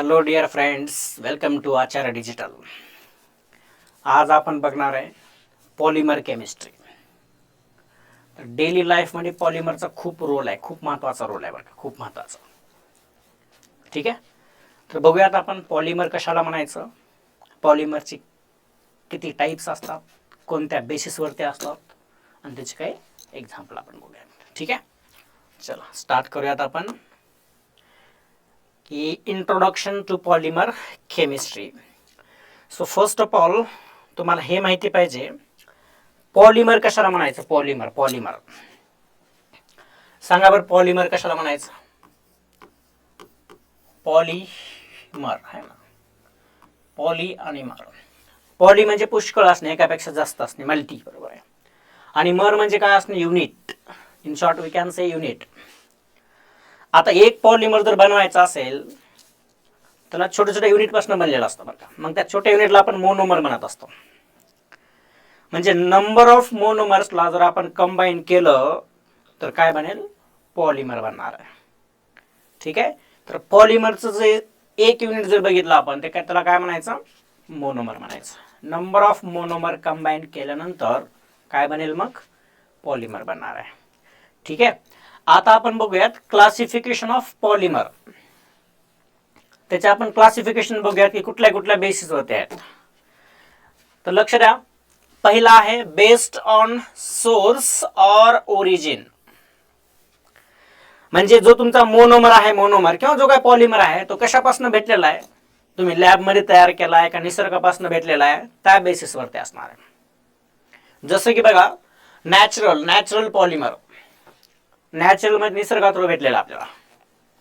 Hello dear friends, welcome to Acharya digital. आज आपण बघणार आहे पॉलिमर केमिस्ट्री. डेली लाईफमध्ये पॉलिमरचा खूप रोल आहे, खूप महत्त्वाचा रोल आहे बरं का, खूप महत्त्वाचा. ठीक आहे, तर बघूयात आपण पॉलिमर कशाला म्हणायचं, पॉलिमरची किती टाईप्स असतात, कोणत्या बेसिसवरती असतात आणि त्याचे काही एक्झाम्पल आपण बघूयात. ठीक आहे, चला स्टार्ट करूयात आपण की introduction to polymer chemistry. So first of all तुम्हाला हे माहिती पाहिजे पॉलिमर कशाला म्हणायचं. पॉलिमर पॉलिमर सांगा बरं, पॉलिमर कशाला म्हणायचं. पॉलिमर आहे ना, पॉली आणि मर. पॉली म्हणजे पुष्कळ असणे, एकापेक्षा जास्त असणे, मल्टी, बरोबर आहे. आणि मर म्हणजे काय असणे, unit. In short we can say unit. आता एक पॉलिमर जर बनवायचा असेल त्याला छोट्या छोट्या युनिटपासून बनलेलं असतं बरं का. मग त्या छोट्या युनिटला आपण मोनोमर म्हणत असतो. म्हणजे नंबर ऑफ मोनोमर्सला जर आपण कंबाईन केलं तर काय बनेल, पॉलिमर बनणार आहे. ठीक आहे, तर पॉलिमरचं जे एक युनिट जर बघितलं आपण ते त्याला काय म्हणायचं, मोनोमर म्हणायचं. नंबर ऑफ मोनोमर कंबाईन केल्यानंतर काय बनेल, मग पॉलिमर बनणार आहे. ठीक आहे, आता आपण बघूयात क्लासिफिकेशन ऑफ पॉलिमर. त्याचे आपण क्लासिफिकेशन बघूयात की कुठल्या कुठल्या बेसिसवरती आहेत. तर लक्ष द्या, पहिला आहे based on source or origin. म्हणजे जो तुमचा मोनोमर आहे, मोनोमर किंवा जो काय पॉलिमर आहे तो कशापासून भेटलेला आहे, तुम्ही लॅबमध्ये तयार केला आहे का निसर्गापासून भेटलेला आहे, त्या बेसिसवरती असणार आहे. जसं की बघा, नॅचरल पॉलिमर, नॅचरल म्हणजे निसर्गात भेटलेला आपल्याला,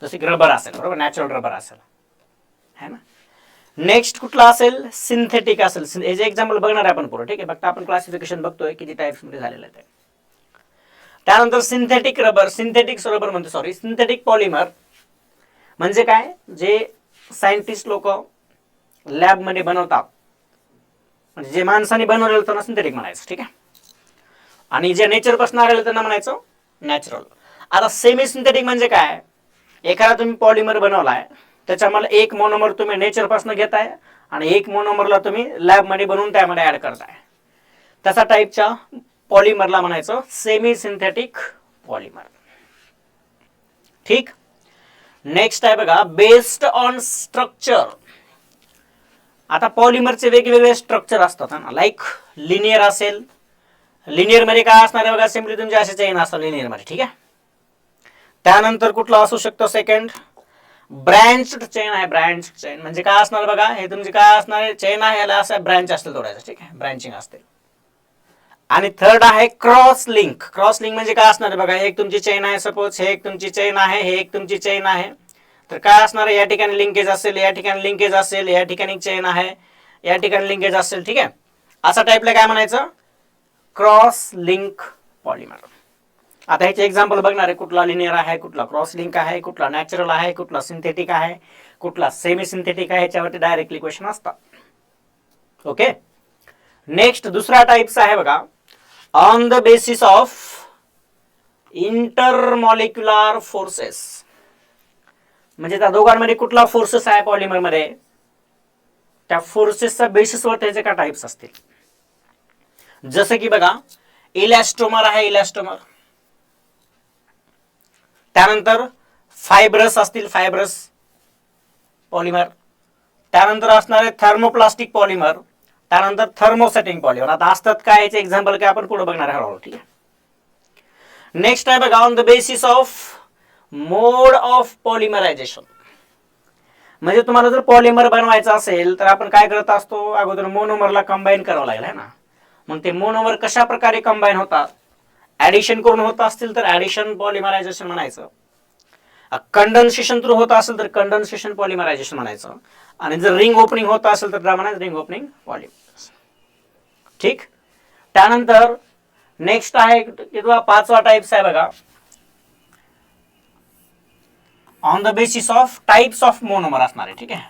जसे की रबर असेल, बरोबर, नॅचरल रबर असेल, है ना. नेक्स्ट कुठला असेल, सिंथेटिक असेल. याचे एक्झाम्पल बघणार आहे आपण पुढे. ठीक आहे, फक्त आपण क्लासिफिकेशन बघतोय किती टाइप्स मध्ये झालेलं आहे. त्यानंतर सिंथेटिक रबर, सिंथेटिक पॉलिमर म्हणजे काय, जे सायंटिस्ट लोक लॅबमध्ये बनवतात, म्हणजे जे माणसाने बनवलेलं त्यांना सिंथेटिक म्हणायचं. ठीक आहे, आणि जे नेचर पासून आलेलं त्यांना म्हणायचं नॅचरल. आता सेमी सिंथेटिक म्हणजे काय, एखादा तुम्ही पॉलिमर बनवलाय त्याच्यामध्ये एक मोनोमर तुम्ही नेचर पासून घेताय आणि एक मोनोमरला तुम्ही लॅबमध्ये बनवून त्यामध्ये ऍड करताय, तसा टाईपच्या पॉलिमरला म्हणायचं सेमी सिंथेटिक पॉलिमर. ठीक, नेक्स्ट आहे बघा बेस्ड ऑन स्ट्रक्चर. आता पॉलिमरचे वेगवेगळे स्ट्रक्चर असतात ना, लाईक लिनियर असेल. लिनियर मध्ये काय असणार आहे बघा, सिम्पली तुमचे असे चेन असतात लिनियर मध्ये. ठीक आहे, त्यानंतर कुठला असू शकतो, सेकंड ब्रँच्ड चेन आहे. ब्रँच्ड चेन म्हणजे काय असणार बघा, हे तुमचे काय असणार आहे, चेन आहे, याला असं ब्रँच असतील थोड्याचं. ठीक आहे, ब्रँचिंग असते. आणि थर्ड आहे क्रॉस लिंक. क्रॉस लिंक म्हणजे काय असणार आहे बघा, एक तुमची चेन आहे, सपोज हे एक तुमची चेन आहे, हे एक तुमची चेन आहे, तर काय असणार आहे, या ठिकाणी लिंकेज असेल, या ठिकाणी लिंकेज असेल, या ठिकाणी चेन आहे, या ठिकाणी लिंकेज असेल. ठीक आहे, असा टाईपला काय म्हणायचं, क्रॉस लिंक पॉलिमर. आता ह्याचे एक्झाम्पल बघणार आहे, कुठला लिनियर आहे, कुठला क्रॉस लिंक आहे, कुठला नॅचरल आहे, कुठला सिंथेटिक आहे, कुठला सेमी सिंथेटिक आहे, याच्यावरती डायरेक्टली क्वेश्चन असतात. ओके, नेक्स्ट दुसरा टाइप्स आहे बघा, on the basis of intermolecular forces. म्हणजे त्या दोघांमध्ये कुठला फोर्सेस आहे पॉलिमर मध्ये, त्या फोर्सेसच्या बेसिसवर त्याचे काय टाइप्स असतील. जसं की बघा, इलॅस्टोमर आहे, इलॅस्टोमर. त्यानंतर फायब्रस असतील, फायब्रस पॉलिमर. त्यानंतर असणारे थर्मोप्लास्टिक पॉलिमर. त्यानंतर थर्मोसेटिंग पॉलिमर. आता असतात काय, याचे एक्झाम्पल काय आपण पुढे बघणार आहे हळूहळू. ठीक आहे, नेक्स्ट आहे बघा, on the basis of mode of polymerisation. म्हणजे तुम्हाला जर पॉलिमर बनवायचं असेल तर आपण काय करत असतो, अगोदर मोनोमरला कंबाईन करावं लागेल, है ना. मग ते मोनोमर कशा प्रकारे कंबाईन होतात, ऍडिशन करून होत असतील तर ऍडिशन पॉलिमरायझेशन म्हणायचं. कंडेन्सेशन थ्रू होत असेल तर कंडेन्सेशन पॉलिमरायझेशन म्हणायचं. आणि जर रिंग ओपनिंग होत असेल तर त्या म्हणायचं रिंग ओपनिंग पॉलिमरायझेशन. ठीक, त्यानंतर नेक्स्ट आहे किंवा पाचवा टाइप्स आहे बघा, on the basis of types of monomer असणार आहे. ठीक आहे,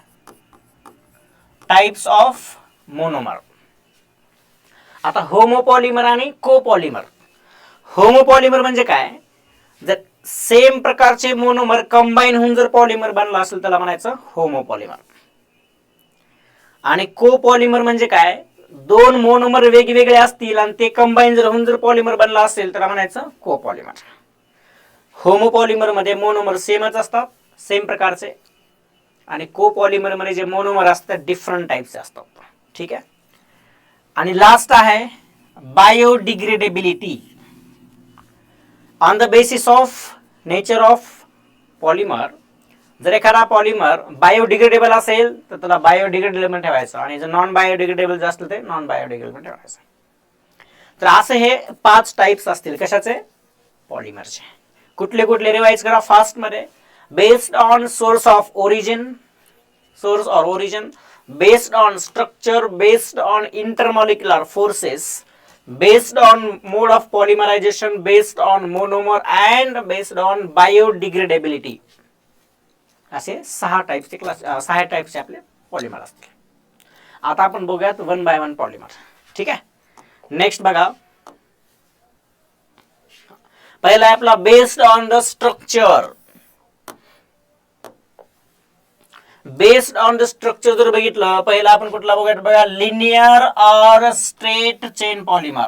टाइप्स ऑफ मोनोमर. आता होमोपॉलिमर आणि कोपॉलिमर. होमोपॉलिमर म्हणजे काय, जर सेम प्रकारचे मोनोमर कंबाईन होऊन जर पॉलिमर बनला असेल त्याला म्हणायचं होमोपॉलिमर. आणि कोपॉलिमर म्हणजे काय, दोन मोनोमर वेगवेगळे असतील आणि ते कंबाईन जर होऊन जर पॉलिमर बनला असेल त्याला म्हणायचं कोपॉलिमर. होमोपॉलिमर मध्ये मोनोमर सेमच असतात, सेम प्रकारचे, आणि कोपॉलिमर मध्ये जे मोनोमर असतात डिफरंट टाइपचे असतात. ठीक आहे. आणि लास्ट आहे biodegradability. On the basis of nature of polymer, जर एखादा पॉलिमर बायोडिग्रेडेबल असेल तर त्याला बायोडिग्रेडेबल ठेवायचं, आणि जर नॉन बायोडिग्रेडेबल जर असलं ते नॉन बायोडिग्रेडेबल ठेवायचं. तर असे हे 5 टाइप्स असतील कशाचे, पॉलिमरचे. कुठले कुठले रिवाइज करा फास्ट मध्ये. Based on source of origin, source or origin, based on structure, based on intermolecular forces, based on mode of polymerisation, based on monomer and based on biodegradability. असे 6 टाइप्सचे आपले पॉलिमर असतील. आता आपण बघूयात 1 बाय 1 पॉलिमर. ठीक आहे. Next बघा, पहिला आहे आपला based on the structure. Based on the structure जर बघितलं, पहिला आपण कुठला बघा, लिनियर और स्ट्रेट चेन पॉलिमर.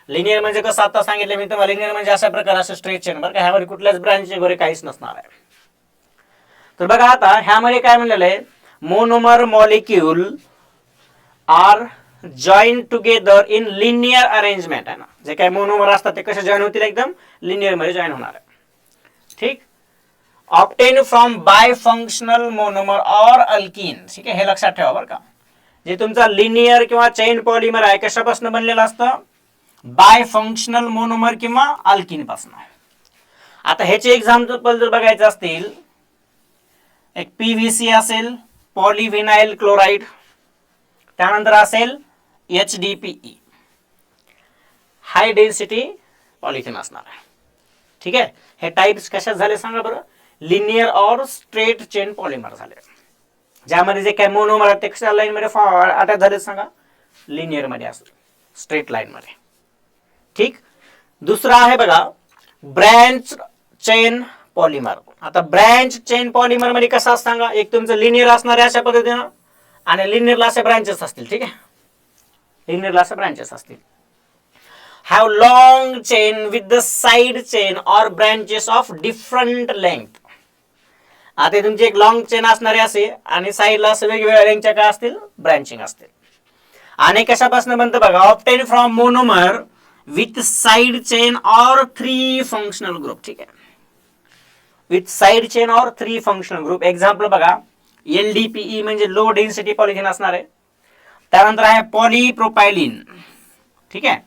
लिनियर म्हणजे कसं आता सांगितलं मी तुम्हाला, लिनियर म्हणजे अशा प्रकारचे स्ट्रेट चेन, बरं का, ह्यामध्ये कुठल्याच ब्रांच वगैरे काहीच नसणार आहे. तर बघा आता ह्यामध्ये काय म्हणलेलं आहे, monomer molecule are join together in linear arrangement आहे ना. जे काय मोनोमर असतात ते कसे जॉईन होतील, एकदम लिनियर मध्ये जॉईन होणार आहे. ठीक. Obtain from by functional monomer और अल्कीन. ठीक आहे, हे लक्षात ठेवा बरं का. जे तुमचा लिनियर किंवा चेन पॉलिमर आहे कशापासून बनलेलं असतं, बाय फंक्शनल मोनोमर किंवा अल्कीन पासून. आता ह्याचे एक्झाम्पल जर बघायचे असतील, एक PVC असेल, पॉलिव्हिनाइल क्लोराइड, त्यानंतर असेल HDPE, हाय डेन्सिटी पॉलिथिन असणार आहे. ठीक आहे. हे टाइप्स कशात झाले सांगा बरं, लिनियर और स्ट्रेट चेन पॉलिमर झाले. ज्यामध्ये जे काय मोनोमर आहेत ते कशा लाईन मध्ये अटॅच झाले सांगा, लिनियर मध्ये असेल, स्ट्रेट लाईन मध्ये. ठीक. दुसरा आहे बघा ब्रँच चेन पॉलिमर. आता ब्रँच चेन पॉलिमर मध्ये कसं असतं सांगा, एक तुमचं लिनियर असणार आहे अशा पद्धतीनं, आणि लिनियरला असे ब्रांचेस असतील. ठीक आहे, लिनियरला असे ब्रांचेस असतील. Have long chain with the side chain और ब्रांचेस ऑफ डिफरंट लेंथ. आता तुमची एक लॉंग चेन असणारी असे आणि साइडला असे वेगवेगळ्या लेंथच्या काय असतील, ब्रांचिंग असतील. आणि कशापासून बनतं बघा, obtain from monomer with side chain और 3 फंक्शनल ग्रुप. ठीक आहे, विथ साइड चेन और 3 फंक्शनल ग्रुप. एक्झाम्पल बघा, LDPE म्हणजे लो डेन्सिटी पॉलिथिन असणार आहे. त्यानंतर आहे पॉलीप्रोपायलिन. ठीक आहे,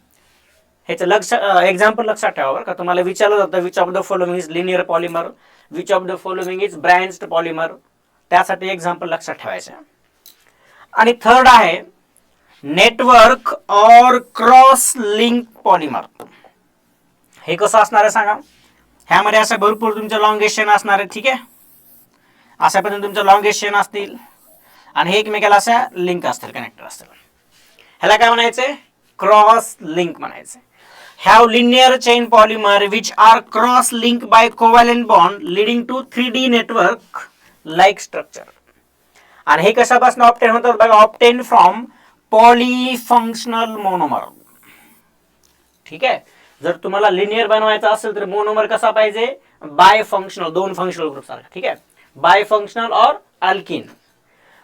ह्याचं एक्झाम्पल लक्षात ठेवा बरं का. तुम्हाला विचारलं जातं which of the following is linear polymer, which of the following is branched polymer, त्यासाठी एक्झाम्पल लक्षात ठेवायचं. आणि थर्ड आहे नेटवर्क और क्रॉस लिंक पॉलिमर. हे कसं असणार आहे सांगा, ह्यामध्ये अशा भरपूर तुमच्या लॉंगेस्ट चेन असणार आहे. ठीक आहे, अशा पद्धतीने तुमच्या लॉंगेस्ट चेन असतील आणि हे एकमेकाला अशा लिंक असतील, कनेक्टर असतील. ह्याला काय म्हणायचंय, क्रॉस लिंक म्हणायचं. Have linear chain polymer which are cross link by covalent bond leading to 3D network like structure. आणि हे कशापासून ऑब्टेन होतात बघा, ऑब्टेन फ्रॉम पॉलीफंक्शनल मोनोमर. ठीक आहे, जर तुम्हाला लिनियर बनवायचं असेल तर मोनोमर कसा पाहिजे, बाय फंक्शनल, 2 फंक्शनल ग्रुप सारखा. ठीक आहे, बाय फंक्शनल और अल्किन.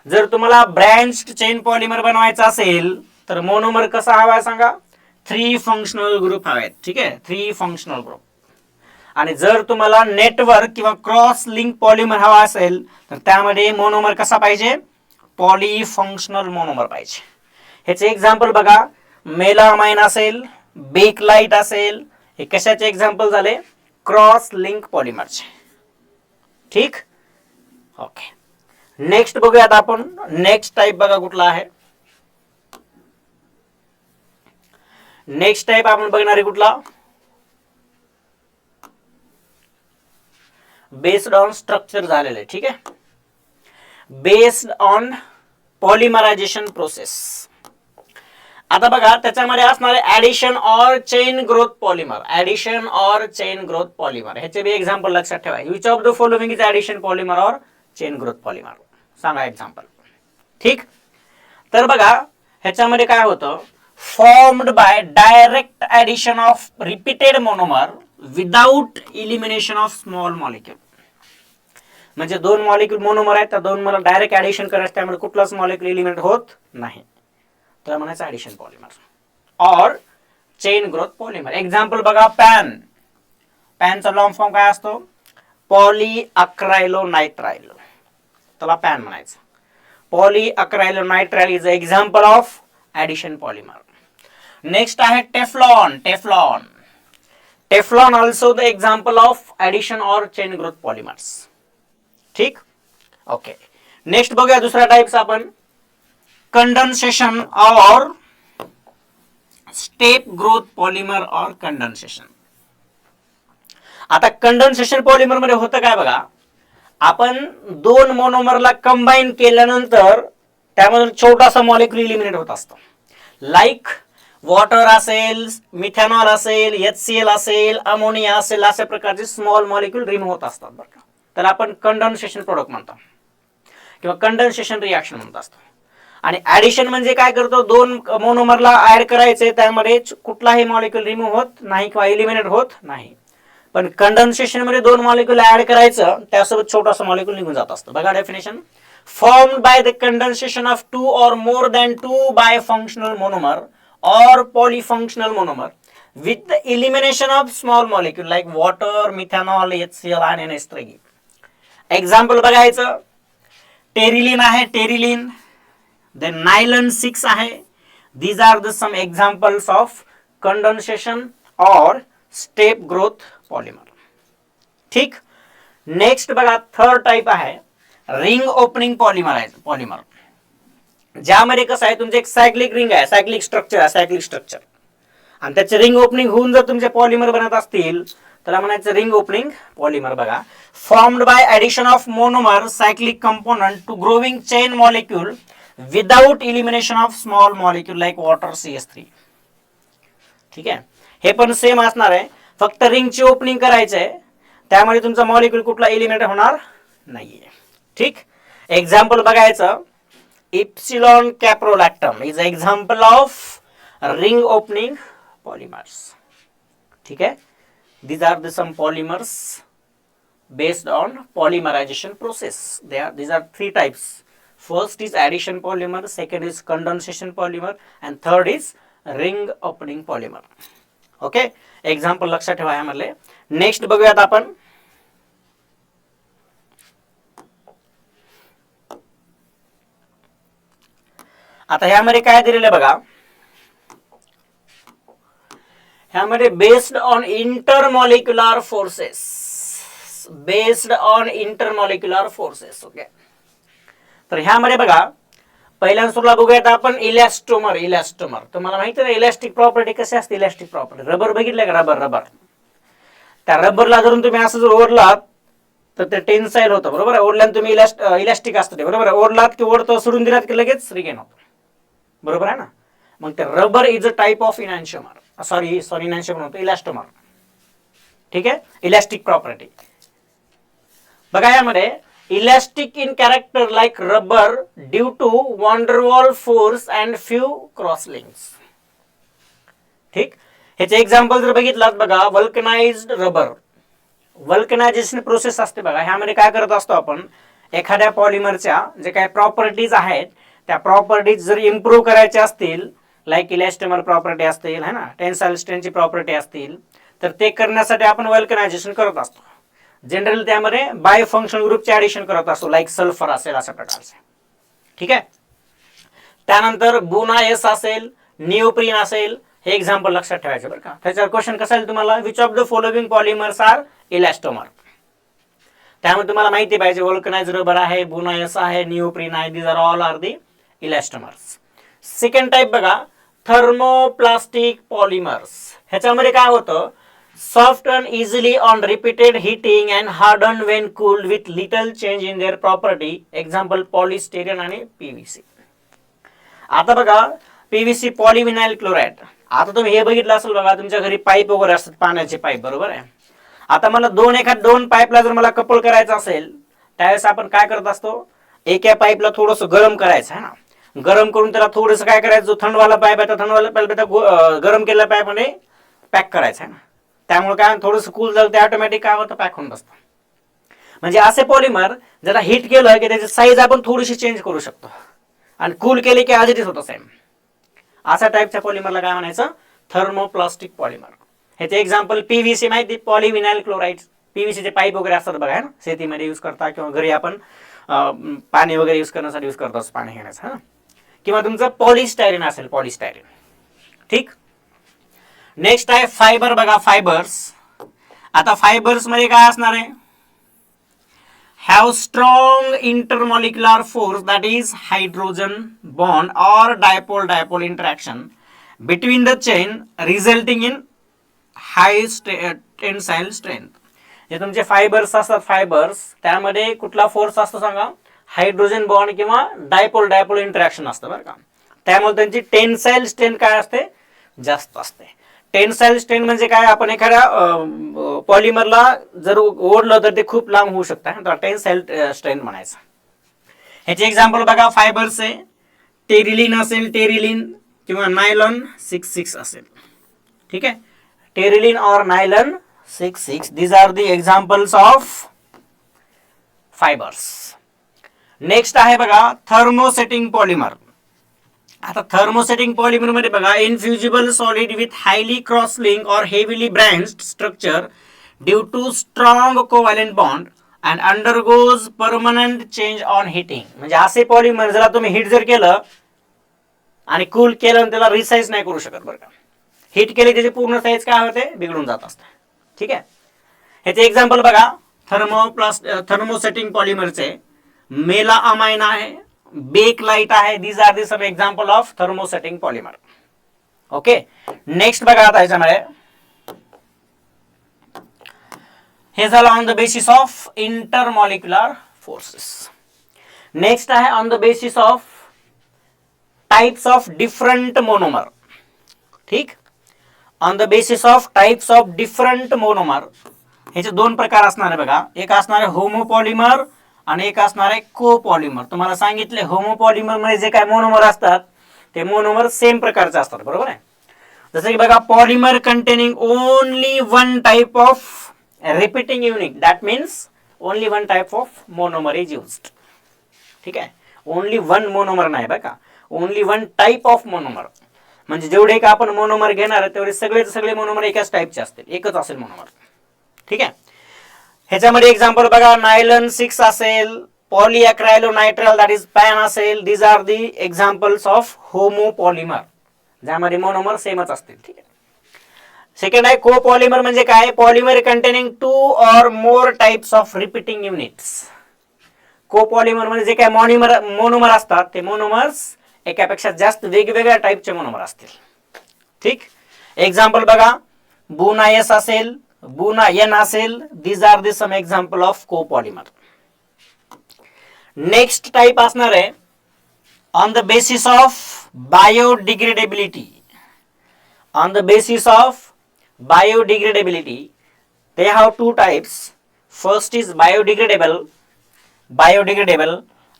जर तुम्हाला ब्रँच्ड चेन पॉलिमर बनवायचं असेल तर मोनोमर कसा हवा सांगा, 3 फंक्शनल ग्रुप हवेत. ठीक आहे, 3 फंक्शनल ग्रुप. आणि जर तुम्हाला नेटवर्क किंवा क्रॉस लिंक पॉलिमर हवा असेल तर त्यामध्ये मोनोमर कसा पाहिजे, पॉलीफंक्शनल मोनोमर पाहिजे. ह्याचे एक्झाम्पल बघा, मेलामाइन असेल, बेकलाइट असेल, हे कशाचे एक्झाम्पल झाले, क्रॉस लिंक पॉलिमरचे. ठीक, ओके. नेक्स्ट बघूयात आपण. नेक्स्ट टाइप बघा कुठला आहे. नेक्स्ट टाइप आपण बघणार आहे कुठला, बेस्ड ऑन स्ट्रक्चर झालेलं आहे. ठीक आहे, बेस्ड ऑन पॉलिमरायझेशन प्रोसेस. आता बघा त्याच्यामध्ये असणारे addition or chain growth polymer, addition or chain growth polymer, ह्याचे बी एक्झाम्पल लक्षात ठेवा. Which of the following is addition polymer or chain growth polymer, सांगा एक्झाम्पल. ठीक, तर बघा ह्याच्यामध्ये काय होतं, formed by direct addition of repeated monomer without elimination of small molecule. म्हणजे दोन मॉलिक्यूल मोनोमर आहेत, त्या दोन मला डायरेक्ट ऍडिशन करायचं, त्यामुळे कुठलाच मॉलिक्यूल इलिमिनेट होत नाही, तर म्हणायचं addition polymer. Or chain growth polymer, example PAN पॅन, पॅनचा लॉंग फॉर्म काय असतो, पॉलीअक्रायलोनायट्राइल, त्याला पॅन म्हणायचं. Polyacrylonitrile is a example of addition polymer. Next आहे Teflon, Teflon, Teflon also the example of addition or chain growth polymers. ठीक, okay. Next बघूया दुसरा टाइप्स आपण, condensation or step growth polymer or condensation. आता condensation polymer मध्ये होतं काय बघा, आपण दोन मोनोमरला कंबाईन केल्यानंतर त्यामधून छोटासा मॉलिक्यूल इलिमिनेट होत असतो. लाईक वॉटर असेल, मिथेनॉल असेल, HCl असेल, अमोनिया असेल, अशा प्रकारचे स्मॉल मॉलिक्यूल रिमूव्ह होत असतात बरं का. त्याला आपण कंडेन्सेशन प्रोडक्ट म्हणतो किंवा कंडेन्सेशन रिएक्शन म्हणत असतो. आणि ऍडिशन म्हणजे काय करतो, दोन मोनोमरला ऍड करायचे, त्यामध्ये कुठलाही मॉलिक्यूल रिमूव्ह होत नाही किंवा इलिमिनेट होत नाही. पण कंडेन्सेशन मध्ये दोन मॉलिक्यूल ऍड करायचं, त्यासोबत छोटासा मॉलिक्यूल निघून जात असतो. बघा definition, formed by the condensation of two or more than two bifunctional monomer or polyfunctional monomer with the elimination of small molecule like water, methanol, HCl and NH3. Example बघायचं, Terylene आहे, Terylene, then nylon 6 आहे. these are the some examples of condensation or step growth polymer. ठीक, next बघा third type आहे ring opening polymerase polymer, ज्यामध्ये कसं आहे, तुमचे एक सायक्लिक रिंग आहे, सायक्लिक स्ट्रक्चर आहे, सायक्लिक स्ट्रक्चर, आणि त्याचे रिंग ओपनिंग होऊन जर तुमचे पॉलिमर बनत असतील त्याला म्हणायचं रिंग ओपनिंग पॉलिमर. बघा, formed by addition of monomer cyclic component to growing chain molecule without elimination of small molecule like water CH3. ठीक आहे, हे पण सेम असणार आहे, फक्त रिंगची ओपनिंग करायचं आहे, त्यामुळे तुमचा मॉलिक्यूल कुठला इलिमिनेट होणार नाहीये. ठीक, एक्झाम्पल बघायचं, Epsilon caprolactam is an example of ring opening polymers. ठीक है, these are the some polymers based on polymerization process. These are three types. First is addition polymer, second is condensation polymer, and third is ring opening polymer. Okay, example लक्षात ठेवा यामध्ये. Next बघूयात आपण, आता ह्यामध्ये काय दिलेलं बघा, ह्यामध्ये based on intermolecular forces, based on intermolecular forces. Okay, तर ह्यामध्ये बघा पहिल्या सुरुला बघूयात आपण इलॅस्टोमर. इलॅस्टोमर तुम्हाला माहिती आहे, इलॅस्टिक प्रॉपर्टी कशी असते, इलॅस्टिक प्रॉपर्टी, रबर बघितलं का, रबर, रबर, त्या रबरला धरून तुम्ही असं जर ओढलात तर ते टेन्साईल होतं, बरोबर आहे. ओढल्यानं तुम्ही इलॅस्टिक असतं ते, बरोबर आहे. ओढलात की ओढतो, सोडून दिलात की लगेच रिगेन होतं, बरोबर आहे ना. मग ते rubber is a type of enantiomer, sorry enantiomer होतो, इलॅस्टोमर. ठीक आहे, इलॅस्टिक प्रॉपर्टी बघा यामध्ये, elastic in character like rubber due to van der Waals force and few cross links. ठीक, ह्याचे एक्झाम्पल जर बघितलात बघा, वल्कनाइज्ड रबर, वल्कनायझेशन प्रोसेस असते बघा. ह्यामध्ये काय करत असतो आपण, एखाद्या पॉलिमरच्या जे काही प्रॉपर्टीज आहेत त्या प्रॉपर्टीज जर इम्प्रूव्ह करायच्या असतील, लाईक इलॅस्टोमर प्रॉपर्टी असतील, है ना, टेन्साइल स्ट्रेंथची प्रॉपर्टी असतील, तर ते करण्यासाठी आपण वल्कनायझेशन करत असतो. जनरली त्यामध्ये बाय फंक्शनल ग्रुपचे ऍडिशन करत असतो, लाईक सल्फर असेल अशा प्रकारचे. ठीक आहे, त्यानंतर बुनायस असेल, निओप्रीन असेल, हे एक्झाम्पल लक्षात ठेवायचे बरं का. त्याच्यावर क्वेश्चन कसा येईल तुम्हाला, which of the following polymers are elastomer. त्यामुळे तुम्हाला माहिती पाहिजे वल्कनाइज्ड रबर आहे, बुनायस आहे, निओप्रीन आहे, these are all are the elastomers. Second type बघा, थर्मोप्लास्टिक पॉलिमर्स. ह्याच्यामध्ये काय होतं, soften easily on repeated heating and harden when cooled with little change in their property. Example polystyrene आणि PVC. आता बघा, पीव्हीसी पॉलिव्हिनाइल क्लोराइड. आता तुम्ही हे बघितलं असेल बघा, तुमच्या घरी पाईप वगैरे असतात, पाण्याचे पाईप, बरोबर आहे. आता मला दोन पाईपला जर मला कपल करायचं असेल, त्यावेळेस आपण काय करत असतो, एका पाईपला थोडंसं गरम करायचं आहे ना, गरम करून त्याला थोडंसं काय करायचं, जो थंडवाला पाईप आहे त्या थंडवाला पाईप गरम केलेल्या पाईपमध्ये पॅक करायचं आहे ना. त्यामुळे काय थोडंसं कूल झालं ते ऑटोमॅटिक काय होतं, पॅक होऊन बसतं. म्हणजे असे पॉलिमर जरा हिट केलं की त्याची साईज आपण थोडीशी चेंज करू शकतो, आणि कूल केले की ॲज इट इज होतं सेम. अशा टाईपच्या पॉलिमरला काय म्हणायचं, थर्मोप्लास्टिक पॉलिमर. ह्याचे एक्झाम्पल पीव्हीसी माहिती, पॉलिव्हिनाइल क्लोराइड. पीव्हीसीचे पाईप वगैरे असतात बघा ना, शेतीमध्ये यूज करता, किंवा घरी आपण पाणी वगैरे यूज करण्यासाठी यूज करतो पाणी घेण्याचं, हां. किंवा तुमचं पॉलिस्टायरीन असेल, पॉलिस्टायरीन. ठीक. नेक्स्ट आहे फायबर बघा, फायबर्स. आता फायबर्स मध्ये काय असणार आहे, have strong intermolecular force, that is hydrogen bond or dipole interaction between the chain resulting in high tensile strength. जे तुमचे फायबर्स असतात, फायबर्स त्यामध्ये कुठला फोर्स असतो सांगा, हायड्रोजन बॉन्ड किंवा डायपोल इंटरॅक्शन असतं बरं का. त्यामुळे त्यांची टेन्साईल स्ट्रेंथ काय असते, जास्त असते. टेन्साईल स्ट्रेंथ म्हणजे काय, आपण एखाद्या पॉलिमरला जर ओढलं तर ते खूप लांब होऊ शकतं, तर टेन्साईल स्ट्रेंथ म्हणायचं. ह्याचे एक्झाम्पल बघा, फायबर्स आहे, टेरिलिन असेल, टेरिलिन किंवा नायलॉन 66 असेल. ठीक आहे, Terylene or nylon 66, these are the examples of fibers. Next आहे बघा, थर्मोसेटिंग पॉलिमर. आता थर्मोसेटिंग पॉलिमर मध्ये बघा, infusible solid with highly cross link or heavily branched structure due to strong covalent bond and undergoes permanent change on heating. म्हणजे असे polymer जर तुम्ही hit जर केलं आणि कूल केलं, त्याला रिसाइज नाही करू शकत बरं का. हिट केली त्याची पूर्ण साईज काय होते, बिघडून जात असते. ठीक आहे, ह्याचे एक्झाम्पल बघा, थर्मोसेटिंग पॉलिमरचे मेला अमाइन आहे, बेक लाईट आहे. These are the some example of thermosetting polymer. Okay, next बघा, आता ह्याच्यामध्ये हे झालं on the basis of intermolecular forces. Next आहे on the basis of types of different monomer. ठीक, on the basis of types of different monomer. ह्याचे दोन प्रकार असणार आहे बघा, एक असणार आहे होमोपॉलिमर आणि एक असणार आहे कोपॉलिमर. तुम्हाला सांगितले होमोपॉलिमर मध्ये जे काय मोनोमर असतात ते मोनोमर सेम प्रकारचे असतात, बरोबर आहे. जसं की बघा, polymer containing only one type of repeating unit, that means only one type of monomer is used. ठीक आहे, ओनली वन मोनोमर नाही बघा, only one type of monomer. म्हणजे जेवढे का आपण मोनोमर घेणार आहे तेवढे सगळे मोनोमर एकाच टाइपचे असतील, एकच असेल मोनोमर. ठीक आहे, ह्याच्यामध्ये एक्झाम्पल बघा, नायलॉन 6 असेल, पॉलिॲक्रायलोनायट्राइल दॅट इज पॅन असेल. These are the examples of homopolymer, ज्यामध्ये मोनोमर सेमच असतील. ठीक आहे. सेकंड आहे कोपॉलिमर. म्हणजे काय, polymer containing 2 or more types of repeating units. Copolymer म्हणजे जे काय मोनोमर असतात ते मोनोमर्स एकापेक्षा जास्त वेगवेगळ्या टाइपचे मोनोमर असतील. ठीक, एक्झाम्पल बघा, बुना एस असेल, बुना एन असेल. These are the some example of copolymer. Next type असणार आहे on the basis of biodegradability. On the basis of biodegradability they have two types. First is biodegradable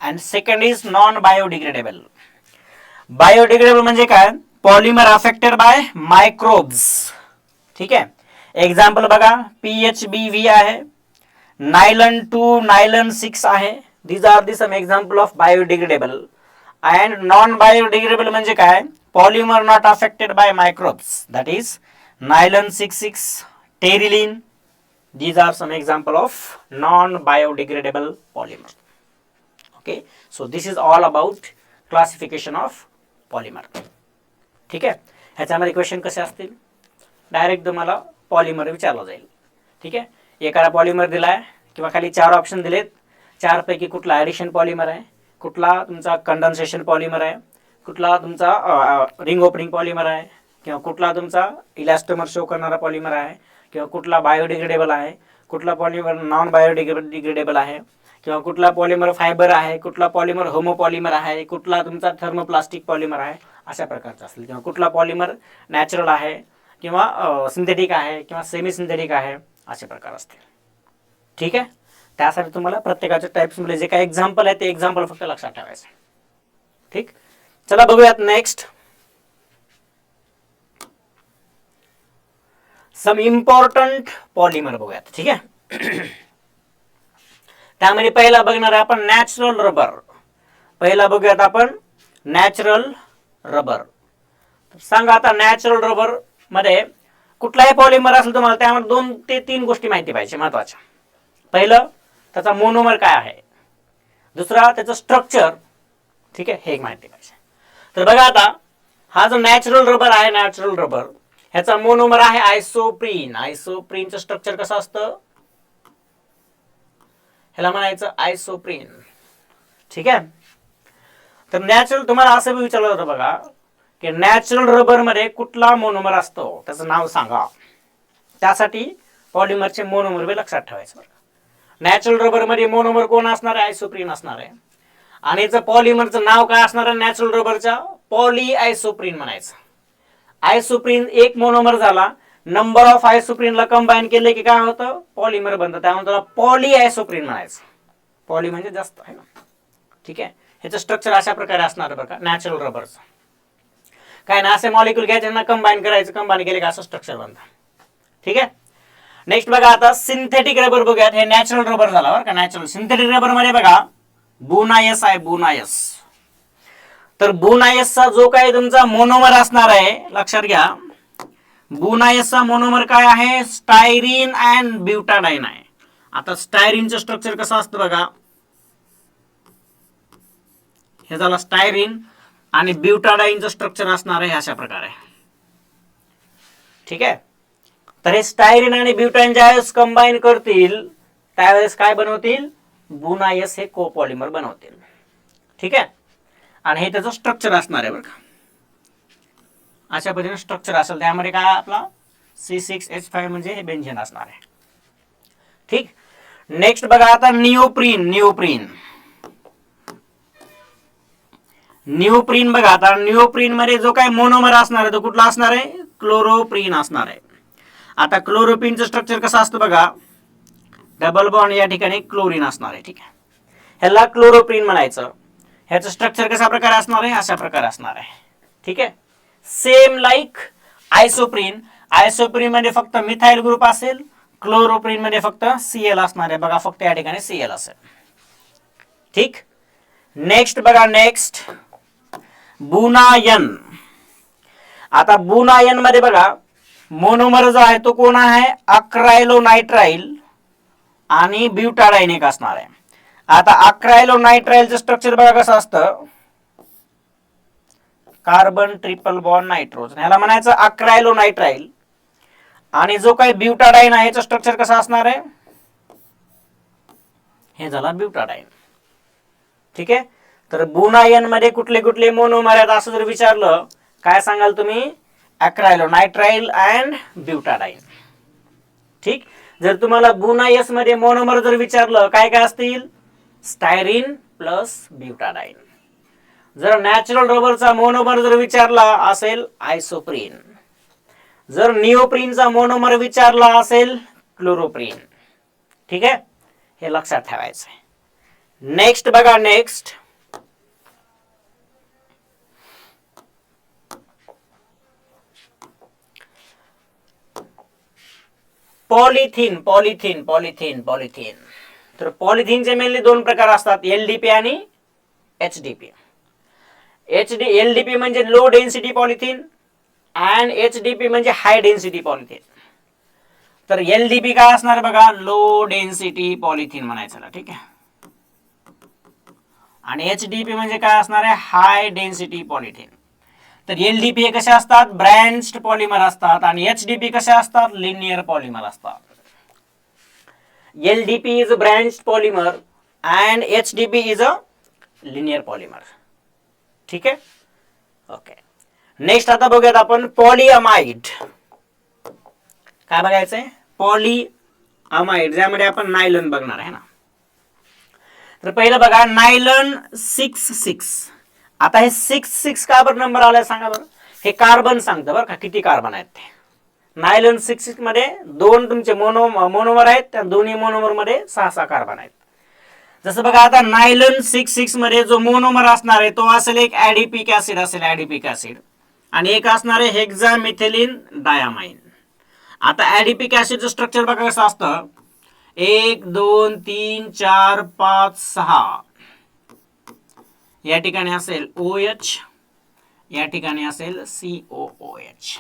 and second is non biodegradable. Biodegradable म्हणजे काय, polymer affected by microbes. ठीक आहे, example बघा, PHBV आहे, nylon 2, nylon 6 आहे. These are the some example of biodegradable. And non biodegradable म्हणजे काय, polymer not affected by microbes, that is nylon 66, terylene. These are some example of non-biodegradable polymer. Okay, so this is all about classification of polymer. ठीक आहे, ह्याच्यामध्ये question कसे असतील, direct तुम्हाला polymer विचारला जाईल. ठीक आहे, एखादा पॉलिमर दिलाय किंवा खाली 4 ऑप्शन दिलेत, 4 पैकी कुठला ॲडिशन पॉलिमर आहे, कुठला तुमचा कंडेन्सेशन पॉलिमर आहे, कुठला तुमचा रिंग ओपनिंग पॉलिमर आहे, किंवा कुठला तुमचा इलास्टोमर शो करणारा पॉलिमर आहे, किंवा कुठला बायोडिग्रेडेबल आहे, कुठला पॉलिमर नॉन बायोडिग्रेडेबल आहे, किंवा कुठला पॉलिमर फायबर आहे, कुठला पॉलिमर होमोपॉलिमर आहे, कुठला तुमचा थर्मोप्लास्टिक पॉलिमर आहे. अशा प्रकारचं असेल, किंवा कुठला पॉलिमर नॅचरल आहे किंवा सिंथेटिक आहे किंवा सेमी सिंथेटिक आहे, असे प्रकार असतील. ठीक आहे. त्यासाठी तुम्हाला प्रत्येकाच्या टाईप्समध्ये जे काही एक्झाम्पल आहे ते एक्झाम्पल फक्त लक्षात ठेवायचं. ठीक. चला बघूयात नेक्स्ट सम इम्पॉर्टंट पॉलिमर बघूयात. ठीक आहे. त्यामध्ये पहिला बघणार आहे आपण नॅचरल रबर. पहिला बघूयात आपण नॅचरल रबर. सांगा आता नॅचरल रबर मध्ये कुठलाही पॉलिमर असेल तुम्हाला त्यामध्ये 2 ते 3 गोष्टी माहिती पाहिजे महत्वाच्या. पहिलं त्याचा मोनोमर काय आहे, दुसरा त्याचं स्ट्रक्चर. ठीक आहे, हे एक माहिती पाहिजे. तर बघा आता हा जो नॅचरल रबर आहे, नॅचरल रबर ह्याचा मोनोमर आहे आयसोप्रीन. आयसोप्रीनचं स्ट्रक्चर कसं असतं, ह्याला म्हणायचं आयसोप्रीन. ठीक आहे. तर नॅचरल तुम्हाला असं बी विचारलं होतं बघा की नॅचरल रबर मध्ये कुठला मोनोमर असतो, त्याचं नाव सांगा. त्यासाठी पॉलिमरचे मोनोमर बी लक्षात ठेवायचं. नॅचरल रबर मध्ये मोनोमर कोण असणार आहे, आयसोप्रीन असणार आहे. आणि याचं पॉलिमरचं नाव काय असणार आहे नॅचरल रबरच्या, पॉली आयसोप्रीन म्हणायचं. आयसोप्रीन एक मोनोमर झाला, नंबर ऑफ आयसोप्रीनला कंबाईन केले की काय होतं, पॉलिमर बनतं. त्यामुळे त्याला पॉली आयसोप्रीन म्हणायचं. पॉली म्हणजे जास्त आहे ना. ठीक आहे. ह्याचं स्ट्रक्चर अशा प्रकारे असणार बरं का नॅचरल रबरचं. काय ना असे मॉलिक्यूल घ्यायचे ना कंबाईन करायचं, कंबाईन केले का असं स्ट्रक्चर बनतं. ठीक आहे. नेक्स्ट बघा आता सिंथेटिक रबर बघूयात. हे नॅचरल रबर झाला बरं का. नॅचरल सिंथेटिक रबर मध्ये बघा बुनायस आहे, बुनायस. तर बुनायसचा जो काही तुमचा मोनोमर असणार आहे लक्षात घ्या, बुनायसचा मोनोमर काय आहे, स्टायरीन अँड ब्युटाडाइन आहे. आता स्टायरीनचं स्ट्रक्चर कसं असतं बघा, हे झालं स्टायरीन आणि ब्युटाडाइनचं स्ट्रक्चर असणार आहे अशा प्रकारे. ठीक आहे. तर हे स्टायरीन आणि ब्युटाडाइन ज्यावेळेस कंबाईन करतील त्यावेळेस काय बनवतील, बुनायस हे कोपॉलिमर बनवतील. ठीक आहे. आणि हे त्याचं स्ट्रक्चर असणार आहे बरं का. अशा पद्धतीने स्ट्रक्चर असेल, त्यामध्ये काय आपला C6H5 म्हणजे हे बेंझिन असणार आहे. ठीक. नेक्स्ट बघा आता निओप्रीन. निओप्रीन निओप्रीन बघा आता निओप्रीन मध्ये जो काही मोनोमर असणार आहे तो कुठला असणार आहे, क्लोरोप्रीन असणार आहे. आता क्लोरोप्रीनचं स्ट्रक्चर कसं असतं बघा, डबल बॉन्ड या ठिकाणी क्लोरीन असणार आहे. ठीक आहे. ह्याला क्लोरोप्रीन म्हणायचं. ह्याचं स्ट्रक्चर कशा प्रकारे असणार आहे, अशा प्रकारे असणार आहे. ठीक आहे. Same like आयसोप्रीन. आयसोप्रीन मध्ये फक्त मिथाइल ग्रुप असेल, क्लोरोप्रीन मध्ये फक्त Cl असणार आहे बघा, फक्त या ठिकाणी Cl असेल. ठीक. नेक्स्ट बघा नेक्स्ट बुनायन. आता बुनायन मध्ये बघा मोनोमर जो आहे तो कोण आहे, अक्रायलोनायट्राइल आणि ब्युटाडाइन एक असणार आहे. आता अक्रायलोनायट्राइलचं स्ट्रक्चर बघा कसं असतं, कार्बन ट्रिपल बॉन्ड नायट्रोजन, ह्याला म्हणायचं अक्रायलोनायट्राइल. आणि जो काही ब्युटाडाइन आहे याचं स्ट्रक्चर कसं असणार आहे, हे झाला ब्युटाडाइन. ठीक आहे. तर बुनायन मध्ये कुठले कुठले मोनोमर आहेत असं जर विचारलं काय सांगाल तुम्ही, अक्रायलोनायट्राइल अँड ब्युटाडाइन. ठीक. जर तुम्हाला बुनायस मध्ये मोनोमर जर विचारलं काय काय असतील, स्टायरीन प्लस ब्युटाडाइन. जर नॅचरल रबरचा मोनोमर जर विचारला असेल आयसोप्रीन. जर निओप्रीनचा मोनोमर विचारला असेल क्लोरोप्रीन. ठीक आहे. हे लक्षात ठेवायचं आहे. नेक्स्ट बघा next polythene. Polythene polythene polythene तर पॉलिथिनचे मेनली 2 प्रकार असतात, LDP आणि HDP. LDP म्हणजे low density polythene and HDP म्हणजे हाय डेन्सिटी पॉलिथिन. तर LDP काय असणार बघा, लो डेन्सिटी पॉलिथिन म्हणायचं ना. ठीक आहे. आणि HDP म्हणजे काय असणार आहे, हाय डेन्सिटी पॉलिथिन. तर LDP हे कसे असतात, ब्रँच्ड पॉलिमर असतात आणि HDP कसे असतात, लिनियर पॉलिमर असतात. LDP is a branched polymer and HDP is a linear polymer. ठीक आहे. ओके. नेक्स्ट आता बघूयात आपण पॉलिअमाइड. काय बघायचंय, पॉलिअमाइड, ज्यामध्ये आपण नायलॉन बघणार आहे ना. तर पहिलं बघा नायलॉन 6,6 आता हे 6 का बरं नंबर आलाय सांगा बरं. हे कार्बन सांगतं बरं का किती कार्बन आहेत ते. नायलन 6 मध्ये दोन तुमचे मोनोमर आहेत, त्या दोन्ही मोनोमर मध्ये 6 कार्बन आहेत. जसं बघा आता नायलन 6 मध्ये जो मोनोमर असणार आहे तो असेल एक ऍडिपिक ऍसिड असेल, ऍडिपिक ऍसिड, आणि एक असणार आहे हेक्सामिथिलीन डायामाइन. आता ऍडिपिक ऍसिडचं स्ट्रक्चर बघा कसं असतं. 1 2 3 4 5 6 या ठिकाणी असेल OH, या ठिकाणी असेल COOH.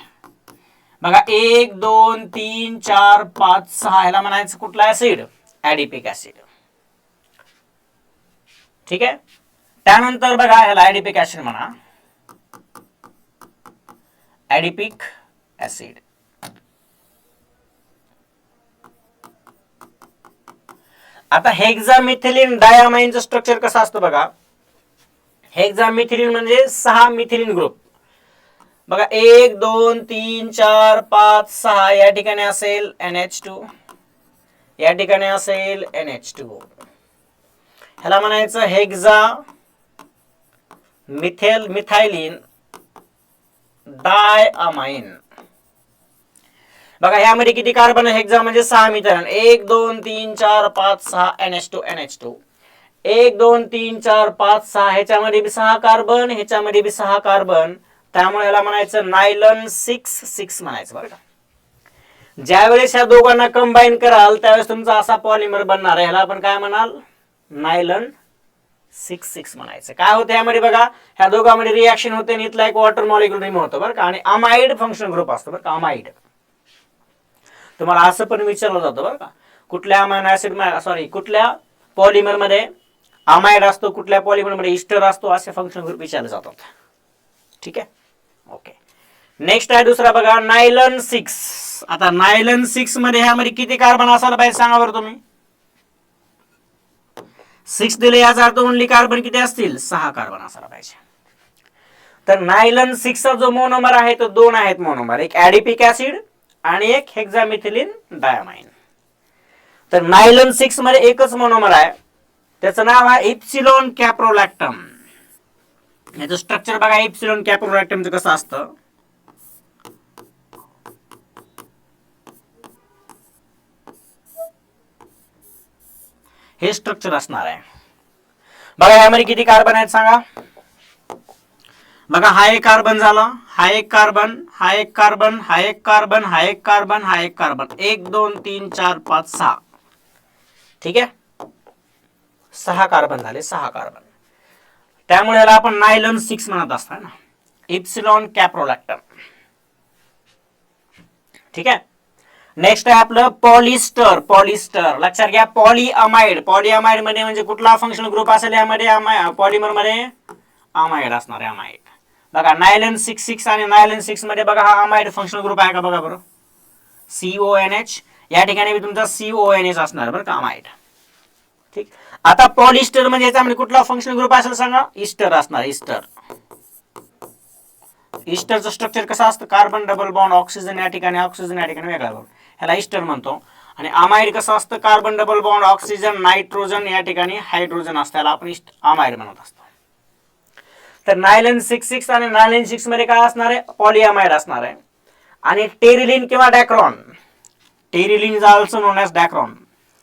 बघा 1 2 3 4 5 6 ह्याला म्हणायचं कुठला ऍसिड? ऍडिपिक ऍसिड. ठीक आहे. त्यानंतर बघा ह्याला ऍडिपिक ऍसिड म्हणा, ऍडिपिक ऍसिड. आता हेक्सामिथिलीन डायामाइनचं स्ट्रक्चर कसं असतं बघा. हेक्सामिथिलीन म्हणजे 6 मिथिलीन ग्रुप. बघा 1 2 3 4 5 6 या ठिकाणी असेल NH2, या ठिकाणी असेल NH2. ह्याला म्हणायचं हेक्सा मिथाइलिन डायअमाइन. बघा ह्यामध्ये किती कार्बन आहे? हेक्सा म्हणजे 6 मिथाइल. 1 2 3 4 5 6 NH2 NH2. 1 2 3 4 5 6 ह्याच्यामध्ये बी 6 कार्बन, ह्याच्यामध्ये बी 6 कार्बन. त्यामुळे याला म्हणायचं नायलन 6 म्हणायचं बरं का. ज्यावेळेस ह्या दोघांना कंबाईन कराल त्यावेळेस तुमचा असा पॉलिमर बनणार आहे. ह्याला आपण काय म्हणाल? नायलन 6 म्हणायचं. काय होतं यामध्ये बघा, ह्या दोघांमध्ये रिएक्शन होते आणि इथला एक वॉटर मॉलिक्यूल रिमूव्ह होतो बरं का. आणि अमाइड फंक्शन ग्रुप असतो बरं का, अमाइड. तुम्हाला असं पण विचारलं जातं बरं का, कुठल्या अमायनो ऍसिड सॉरी कुठल्या पॉलिमर मध्ये अमाइड असतो, कुठल्या पॉलिमर मध्ये इस्टर असतो, असे फंक्शन ग्रुप विचारले जातात. ठीक आहे. ओके. नेक्स्ट आहे दुसरा बघा नायलन 6. आता नायलन 6 मध्ये ह्यामध्ये किती कार्बन असायला पाहिजे सांगा बरं तुम्ही. 6 दिले याचा अर्थ ओनली कार्बन किती असतील? 6 कार्बन असायला पाहिजे. तर नायलन 6 चा जो मोनोमर आहे तो 2 आहेत मोनोमर, एक ऍडिपिक ऍसिड आणि एक हेक्सामिथिलीन डायमाइन. तर नायलन 6 मध्ये एकच मोनोमर आहे, त्याचं नाव आहे इप्सिलॉन कॅप्रोलॅक्टम. याचं स्ट्रक्चर बघा इप्सिलॉन कॅप्रोलॅक्टमचं कसं असतं. हे स्ट्रक्चर असणार आहे. बघा यामध्ये किती कार्बन आहेत सांगा. बघा हा एक कार्बन झाला, हा एक कार्बन, हा एक कार्बन, हा एक कार्बन, हा एक कार्बन, हा एक कार्बन. 1 2 3 4 5 6. ठीक आहे. 6 कार्बन झाले, 6 कार्बन. त्यामुळे याला आपण नायलन 6 म्हणत असतो ना, इप्सिलॉन कॅप्रोलॅक्टम. ठीक आहे. नेक्स्ट आहे आपलं पॉलिस्टर. पॉलिस्टर लक्षात घ्या. पॉलीअमाइड. पॉलीअमाइड मध्ये म्हणजे कुठला फंक्शनल ग्रुप असेल यामध्ये? पॉलिमर मध्ये अमाइड असणार आहे, अमाइड. बघा नायलन 6 आणि नायलन 6 मध्ये बघा हा अमाइड फंक्शनल ग्रुप आहे का बघा बरं. CONH या ठिकाणी तुमचा CONH असणार बरं का, अमाइड. ठीक. आता पॉलिस्टर म्हणजे याच्यामध्ये कुठला फंक्शनल ग्रुप असेल सांगा. इस्टर असणार, इस्टर. इस्टरचं स्ट्रक्चर कसं असतं? कार्बन डबल बॉन्ड, ऑक्सिजन या ठिकाणी, ऑक्सिजन या ठिकाणी वेगळा बॉन्ड, ह्याला इस्टर म्हणतो. आणि अमाइड कसं असतं? Carbon double bond, oxygen, nitrogen या ठिकाणी हायड्रोजन असतं, त्याला आपण अमाइड म्हणत असतो. तर नायलन 6 आणि नायलन 6 मध्ये काय असणार आहे? पॉलीअमाइड असणार आहे. आणि टेरिलिन किंवा Dacron, Terylene is also known as Dacron,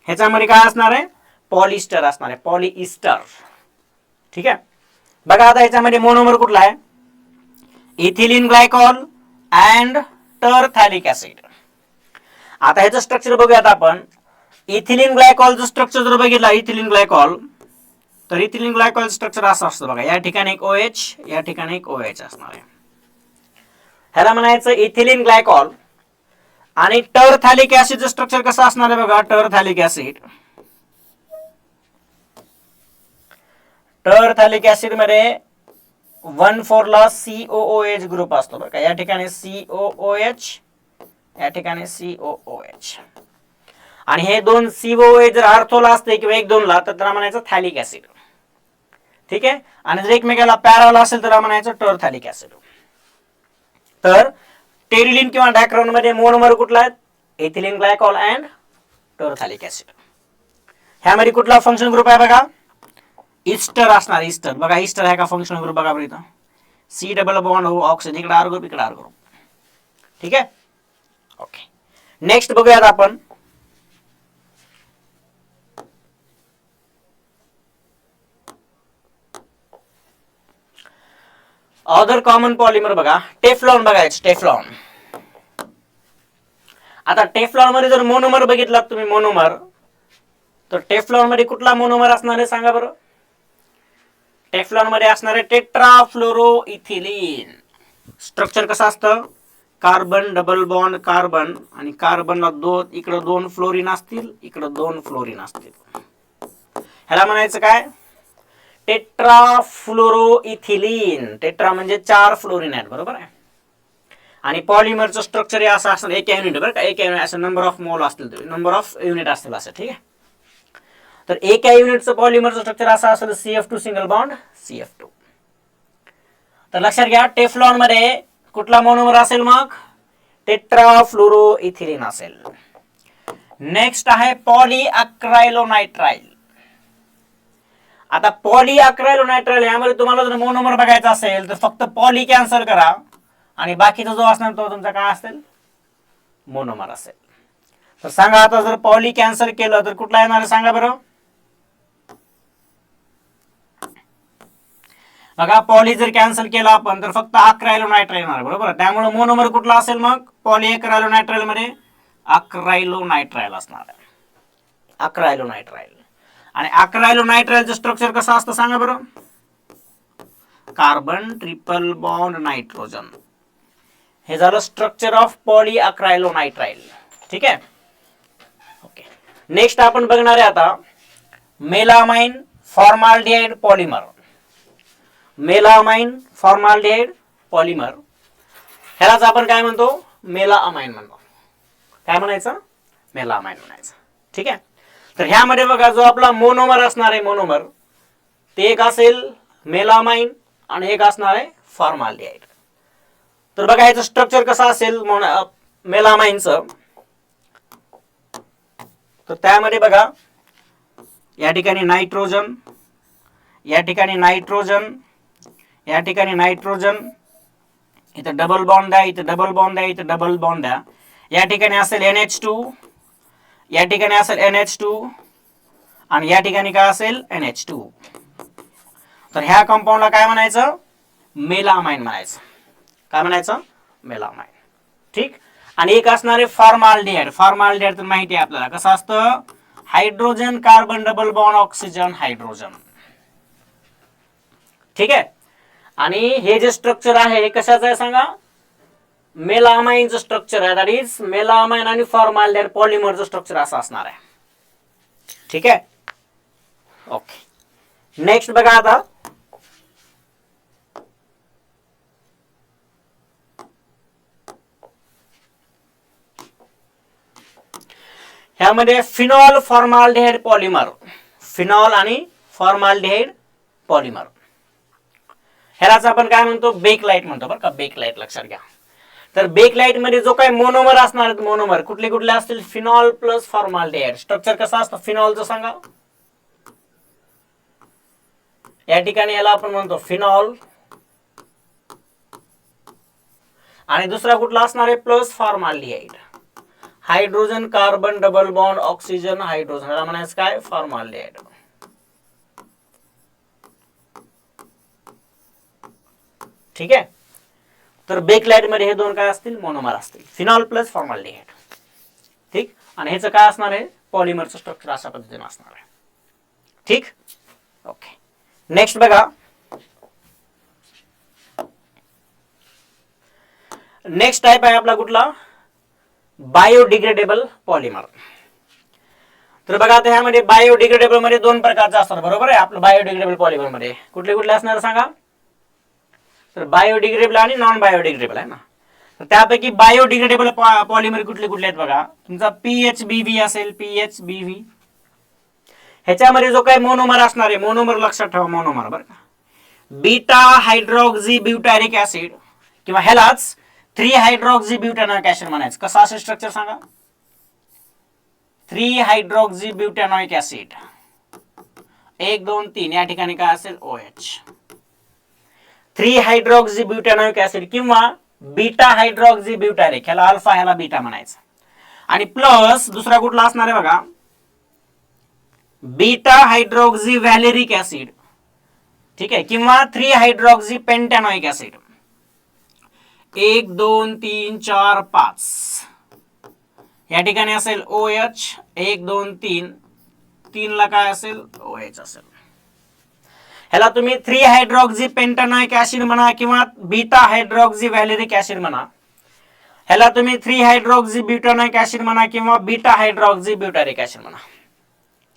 ह्याच्यामध्ये काय असणार आहे? पॉलिस्टर असणार आहे, पॉलीइस्टर. ठीक आहे. बघा आता ह्याच्यामध्ये मोनोमर कुठला आहे? Ethylene glycol and terephthalic acid. आता ह्याचं स्ट्रक्चर बघूयात आपण. इथिलीन ग्लायकॉलचं स्ट्रक्चर जर बघितला, इथिलीन ग्लायकॉल, तर इथिलीन ग्लायकॉल स्ट्रक्चर असं असतं बघा. या ठिकाणी एक OH, या ठिकाणी एक OH असणार आहे. ह्याला म्हणायचं इथिलीन ग्लायकॉल. आणि टरथॅलिक ऍसिडचं स्ट्रक्चर कसं असणार आहे बघा. टरथॅलिक ऍसिड, टरथॅलिक ऍसिड मध्ये 1,4 ला COOH ग्रुप असतो बरं का. या ठिकाणी COOH, या ठिकाणी COOH. आणि हे दोन COOH जर ऑर्थोला असते किंवा 1 2 ला तर त्याला म्हणायचं थॅलिक ऍसिड. ठीक आहे. आणि जर एकमेकाला पॅरल असेल तर म्हणायचं टरथॅलिक ऍसिड. तर टेरिलिन किंवा डॅक्रॉन मध्ये मोनोमर कुठला आहे? Ethylene glycol and terephthalic acid. ह्यामध्ये कुठला फंक्शन ग्रुप आहे बघा? इस्टर असणार, इस्टर बघा, इस्टर आहे का फंक्शनल ग्रुप बघा बरं इथं, सी डबल बॉन्ड हो ऑक्सिजन, इकडे आर ग्रुप, इकडे आर ग्रुप. ठीक आहे, ओके. नेक्स्ट बघूयात आपण अदर कॉमन पॉलिमर. बघा टेफ्लॉन बघायचं, टेफ्लॉन. आता टेफ्लॉन मध्ये जर मोनोमर बघितला तुम्ही, मोनोमर, तर टेफ्लॉन मध्ये कुठला मोनोमर असणार आहे सांगा बरं. टेफ्लॉन मध्ये असणार आहे टेट्राफ्लोरोइथिलीन. स्ट्रक्चर कसं असतं, कार्बन डबल बॉन्ड कार्बन, आणि कार्बनला इकडे दोन फ्लोरीन असतील, इकडे दोन फ्लोरीन असतील. ह्याला म्हणायचं काय, टेट्राफ्लोरोइथिलीन. टेट्रा म्हणजे 4 फ्लोरीन आहेत, बरोबर आहे. आणि पॉलिमरचं स्ट्रक्चर हे असं असतं, एक युनिट बरं का, एक युनिट असं नंबर ऑफ मोल असतील, नंबर ऑफ युनिट असतील असं. ठीक आहे, तर एका युनिटचं पॉलिमरचं स्ट्रक्चर असं असेल CF2 सिंगल बॉन्ड CF2. तर लक्षात घ्या, टेफ्लॉन मध्ये कुठला मोनोमर असेल मग, टेट्राफ्लोरोइथिलीन असेल. नेक्स्ट आहे पॉलीअक्रायलोनायट्राइल. आता पॉलीअक्रायलोनायट्राइल यामध्ये तुम्हाला जर मोनोमर बघायचा असेल तर फक्त पॉली कॅन्सल करा आणि बाकीचा जो असणार तो तुमचा काय असेल, मोनोमर असेल. तर सांगा आता जर पॉली कॅन्सल केलं तर कुठला येणार सांगा बरं. बघा पॉली जर कॅन्सल केला आपण तर फक्त अक्रायलोनायट्राइल येणार, बरोबर. त्यामुळे मोनोमर कुठला असेल मग, पॉलीअक्रायलोनायट्राइल मध्ये अक्रायलोनायट्राइल असणार आहे, अक्रायलोनायट्राइल. आणि अक्रायलोनायट्राइलचं स्ट्रक्चर कसं असतं सांगा बरं, कार्बन ट्रिपल बॉन्ड नायट्रोजन. हे झालं स्ट्रक्चर ऑफ पॉलीअक्रायलोनायट्राइल. ठीक आहे, ओके. नेक्स्ट आपण बघणार आहे आता melamine formaldehyde polymer. Melamine formaldehyde polymer, ह्यालाच आपण काय म्हणतो, मेलामाइन म्हणतो. काय म्हणायचं, मेलामाइन म्हणायचं. ठीक आहे, तर ह्यामध्ये बघा जो आपला मोनोमर असणार आहे, मोनोमर ते एक असेल मेलामाइन आणि एक असणार आहे फॉर्माल्डिहाइड. तर बघा ह्याचं स्ट्रक्चर कसं असेल मेलामाइनचं, तर त्यामध्ये बघा या ठिकाणी नायट्रोजन, या ठिकाणी नायट्रोजन, या ठिकाणी नायट्रोजन, इथं डबल बॉन्ड आहे, इथं डबल बॉन्ड आहे, इथं डबल बॉन्ड आहे. या ठिकाणी असेल NH2, या ठिकाणी असेल NH2 आणि या ठिकाणी काय असेल NH2. तर ह्या कंपाऊंडला काय म्हणायचं, मेलामाइन म्हणायचं. काय म्हणायचं, मेलामाइन. ठीक, आणि एक असणार आहे फॉर्माल्डिहाइड. फॉर्माल्डिहाइड तर माहिती आहे आपल्याला कसं असतं, hydrogen carbon double bond oxygen hydrogen. ठीक आहे, आणि हे जे स्ट्रक्चर आहे हे कशाचं आहे सांगा, मेलामाइनचं स्ट्रक्चर आहे. दॅट इज मेलामाइन आणि फॉर्माल्डिहाइड पॉलिमरचं स्ट्रक्चर असं असणार आहे. ठीक आहे, ओके. नेक्स्ट बघा आता ह्यामध्ये फिनॉल फॉर्माल्डिहाइड पॉलिमर, फिनॉल आणि फॉर्माल्डिहाइड पॉलिमर. ह्यालाच आपण काय म्हणतो, बेकलाइट म्हणतो बरं का, बेकलाइट लक्षात घ्या. तर बेकलाइट मध्ये जो काही मोनोमर असणार, मोनोमर कुठले कुठले असतील, फिनॉल प्लस फॉर्माल्डिहाइड. स्ट्रक्चर कसं असतं फिनॉलचं सांगा, या ठिकाणी याला आपण म्हणतो फिनॉल, आणि दुसरा कुठला असणार आहे plus formaldehyde, hydrogen carbon double bond oxygen hydrogen, याला म्हणायचं काय, फॉर्माल्डिहाइड. ठीक आहे, तर बेकलाइट मध्ये हे दोन काय असतील, मोनोमर असतील, फिनॉल प्लस फॉर्माल्डिहाइड. ठीक, आणि ह्याचं काय असणार आहे, पॉलिमरचं स्ट्रक्चर अशा पद्धतीने असणार आहे. ठीक, ओके. नेक्स्ट बघा, नेक्स्ट टाइप आहे आपला कुठला, बायोडिग्रेडेबल पॉलिमर. तर बघा आता ह्यामध्ये बायोडिग्रेडेबल मध्ये दोन प्रकारचे असतात, बरोबर आहे. आपलं बायोडिग्रेडेबल पॉलिमर मध्ये कुठले कुठले असणार सांगा, तर बायोडिग्रेडेबल आणि नॉन बायोडिग्रेडेबल आहे ना. तर त्यापैकी बायोडिग्रेडेबल पॉलिमर कुठले कुठले आहेत बघा, तुमचा PHBV असेल, PHBV. ह्याच्यामध्ये जो काही मोनोमर असणार आहे, मोनोमर लक्षात ठेवा, मोनोमर बरं का, बीटा हायड्रॉक्झी ब्युटॅरिक ऍसिड, किंवा ह्यालाच 3 हायड्रॉक्झी ब्युटॅनॉइक ऍसिड म्हणायचं. कसं असेल स्ट्रक्चर सांगा, 3 हायड्रॉक्झी ब्युटॅनॉइक ऍसिड, 1 2 3 या ठिकाणी काय असेल OH. 3 हायड्रॉक्सी ब्युटॅनॉइक ऍसिड किंवा बीटा हायड्रॉक्सी ब्युटॅरिक, ह्याला अल्फा ह्याला बीटा म्हणायचं. आणि प्लस दुसरा कुठला असणार आहे बघा, बीटा हायड्रॉक्सी व्हॅलेरिक ऍसिड, ठीक आहे, किंवा 3 हायड्रॉक्सी पेंटॅनॉइक ऍसिड. 1 2 3 4 5 या ठिकाणी असेल OH. 1 2 3 3 ला काय असेल OH असेल. ह्याला तुम्ही 3 हायड्रॉक्सी पेंटॅनॉइक ऍसिड म्हणा किंवा बीटा हायड्रॉक्सी व्हॅलेरिक ऍसिड म्हणा. ह्याला तुम्ही 3 हायड्रॉक्सी ब्युटॅनॉइक ऍसिड म्हणा किंवा बीटा हायड्रॉक्सी ब्युटॅरिक ऍसिड म्हणा.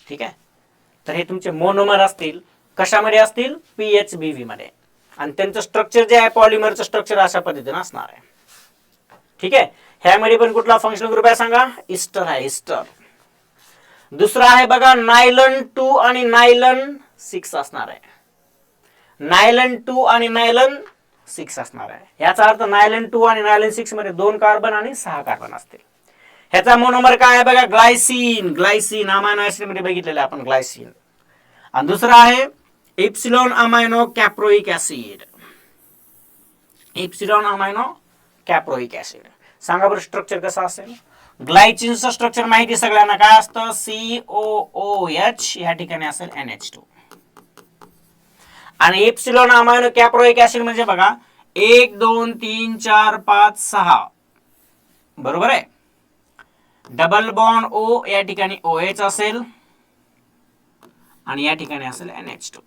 ठीक आहे. तर हे तुमचे मोनोमर असतील. कशामध्ये असतील? PHBV मध्ये. आणि त्यांचं स्ट्रक्चर जे आहे पॉलिमरचं स्ट्रक्चर अशा पद्धतीने असणार आहे. ठीक आहे. ह्यामध्ये पण कुठला फंक्शनल ग्रुप आहे सांगा? इस्टर आहे, इस्टर. दुसरा आहे बघा नायलन 2 आणि नायलन 6 असणार आहे. नायलन 2 आणि नायलन 6 असणार आहे. याचा अर्थ नायलन 2 आणि नायलन 6 मध्ये 2 कार्बन आणि 6 कार्बन असतील. ह्याचा मोनोमर काय आहे बघा? ग्लायसिन. ग्लायसिन अमायनो ऍसिड मध्ये बघितलेलं आपण ग्लायसिन. आणि दुसरा आहे epsilon amino caproic acid. Epsilon amino caproic acid. सांगा बरं स्ट्रक्चर कसं असेल? ग्लायसिनचं स्ट्रक्चर माहिती सगळ्यांना काय असतं? COOH या ठिकाणी असेल NH2. आणि इप्सिलॉन अमायनो कॅप्रोइक ऍसिड म्हणजे बघा 1 2 3 4 5 6 बरोबर आहे. डबल बॉन्ड O या ठिकाणी OH असेल आणि या ठिकाणी असेल NH2.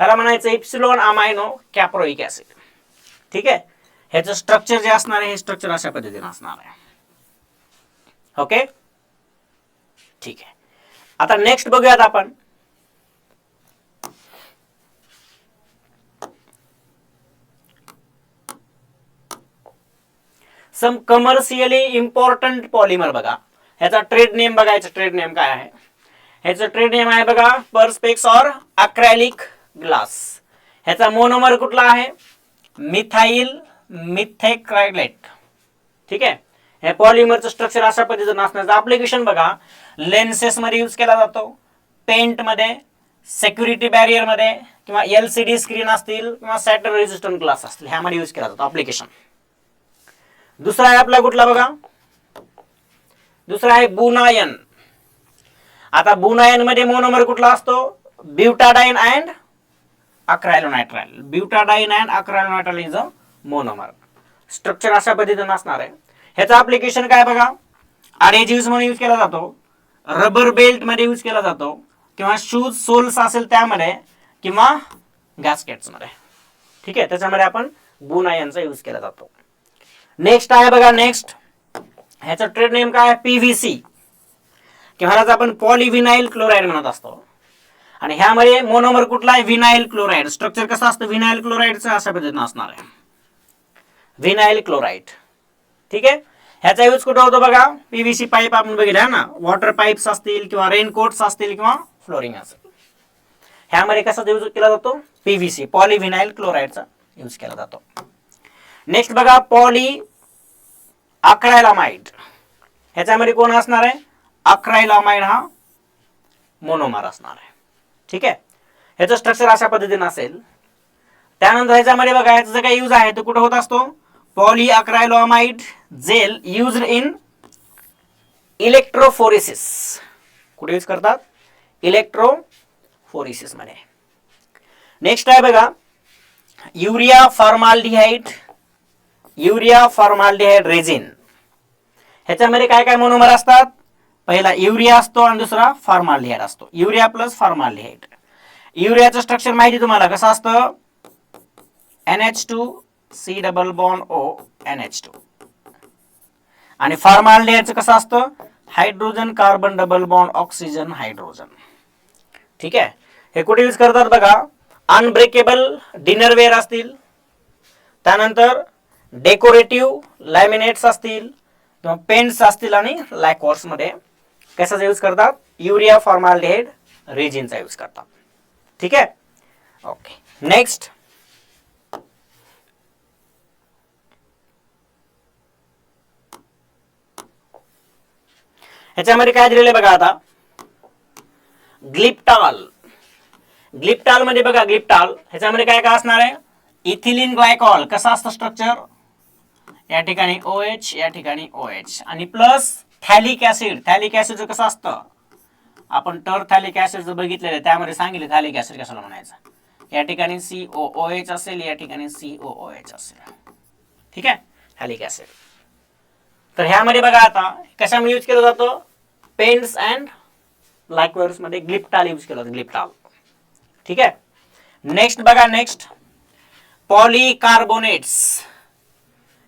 त्याला म्हणायचं इप्सिलॉन अमायनो कॅप्रोइक ऍसिड. ठीक आहे. ह्याचं स्ट्रक्चर जे असणार आहे हे स्ट्रक्चर अशा पद्धतीने असणार आहे. ओके, ठीक आहे. आता नेक्स्ट बघूयात आपण सम कमर्शियली इम्पॉर्टंट पॉलिमर. बघा ह्याचा ट्रेड नेम बघायचं. ट्रेड नेम काय आहे? ह्याचं ट्रेड नेम आहे बघा पर्स्पेक्स और अक्रेलिक ग्लास. ह्याचा मोनोमर कुठला आहे? मिथाइल मिथेक्रायलेट. ठीक आहे. हे पॉलिमरचं स्ट्रक्चर अशा पद्धतीने असण्याचं ऍप्लिकेशन बघा लेन्सेस मध्ये यूज केला जातो, पेंट मध्ये, सिक्युरिटी बॅरियर मध्ये किंवा LCD स्क्रीन असतील किंवा सॅटर रेजिस्टंट ग्लास असतील ह्यामध्ये यूज केला जातो ऍप्लिकेशन. दुसरा आहे आपला कुठला बघा? दुसरा आहे बुनायन. आता बुनायन मध्ये मोनोमर कुठला असतो? Butadiene and acrylonitrile. Butadiene and acrylonitrile is a monomer. Structure अशा पद्धतीने असणार आहे. ह्याचा ऍप्लिकेशन काय बघा? अडेजिव्स मध्ये यूज केला जातो, रबर बेल्ट मध्ये यूज केला जातो किंवा शूज सोल्स असेल त्यामध्ये किंवा गॅस्केट्स मध्ये. ठीक आहे. त्याच्यामध्ये आपण बुनायनचा यूज केला जातो. नेक्स्ट आहे बघा नेक्स्ट ह्याचं ट्रेड नेम काय आहे? PVC किंवा ह्याला आपण पॉलिव्हिनाइल क्लोराइड म्हणत असतो. आणि ह्यामध्ये मोनोमर कुठला आहे? Vinyl chloride. स्ट्रक्चर कसं असतं व्हिनाइल क्लोराइडचं? अशा पद्धतीने असणार आहे व्हिनाइल क्लोराइड. ठीक आहे. ह्याचा यूज कुठं होतो बघा? PVC पाईप आपण बघितला ना, वॉटर पाईप्स असतील किंवा रेनकोट्स असतील किंवा फ्लोरिंग असेल ह्यामध्ये कसा यूज केला जातो? PVC पॉलिव्हिनाइल क्लोराइडचा यूज केला जातो. नेक्स्ट बघा पॉली अक्रायलामाइड. ह्याच्यामध्ये कोण असणार आहे? अक्रायलामाइड हा मोनोमर असणार आहे. ठीक आहे. ह्याचं स्ट्रक्चर अशा पद्धतीने असेल. त्यानंतर ह्याच्यामध्ये बघा ह्याचा जो काही यूज आहे तो कुठं होत असतो? Poly acrylamide gel used in electrophoresis. कुठे यूज करतात? इलेक्ट्रोफोरेसिस मध्ये. नेक्स्ट आहे बघा urea formaldehyde. Urea formaldehyde resin. ह्याच्यामध्ये काय काय मोनोमर असतात? पहिला युरिया असतो आणि दुसरा फॉर्माल्डिहाइड असतो. Urea plus formaldehyde. युरियाचं स्ट्रक्चर माहिती तुम्हाला कसं असतं? NH2 C double bond O NH2. आणि फॉर्माल्डिहाइडचं कसं असतं? Hydrogen carbon double bond oxygen hydrogen. ठीक आहे. हे कुठे यूज करतात बघा? अनब्रेकेबल डिनरवेअर असतील, त्यानंतर डेकोरेटिव्ह लॅमिनेट्स असतील किंवा पेंट्स असतील आणि लॅक्वर्स मध्ये कशाचा यूज करतात? युरिया फॉर्माल्डिहाइड रेजिनचा यूज करतात. ठीक आहे. ओके. नेक्स्ट ह्याच्यामध्ये काय दिलेलं बघा आता ग्लिप्टॉल. ग्लिप्टॉल मध्ये बघा, ग्लिप्टॉल ह्याच्यामध्ये काय काय असणार आहे, इथिलीन ग्लायकॉल. कसं असतं स्ट्रक्चर, या ठिकाणी OH, या ठिकाणी OH आणि प्लस थॅलिक ऍसिड. थॅलिक ऍसिड कसं असतं, आपण थॅलिक ऍसिड जर बघितलेलं आहे त्यामध्ये सांगितले थॅलिक ऍसिड कशाला म्हणायचं. या ठिकाणी COOH असेल, या ठिकाणी COOH असेल. ठीक आहे, थॅलिक ऍसिड. तर ह्यामध्ये बघा आता कशामध्ये यूज केलं जातं, पेन्स अँड लायक्वर्स मध्ये ग्लिप्टॉल यूज केलं जातं, ग्लिप्टॉल. ठीक आहे. नेक्स्ट बघा, नेक्स्ट पॉलीकार्बोनेट्स.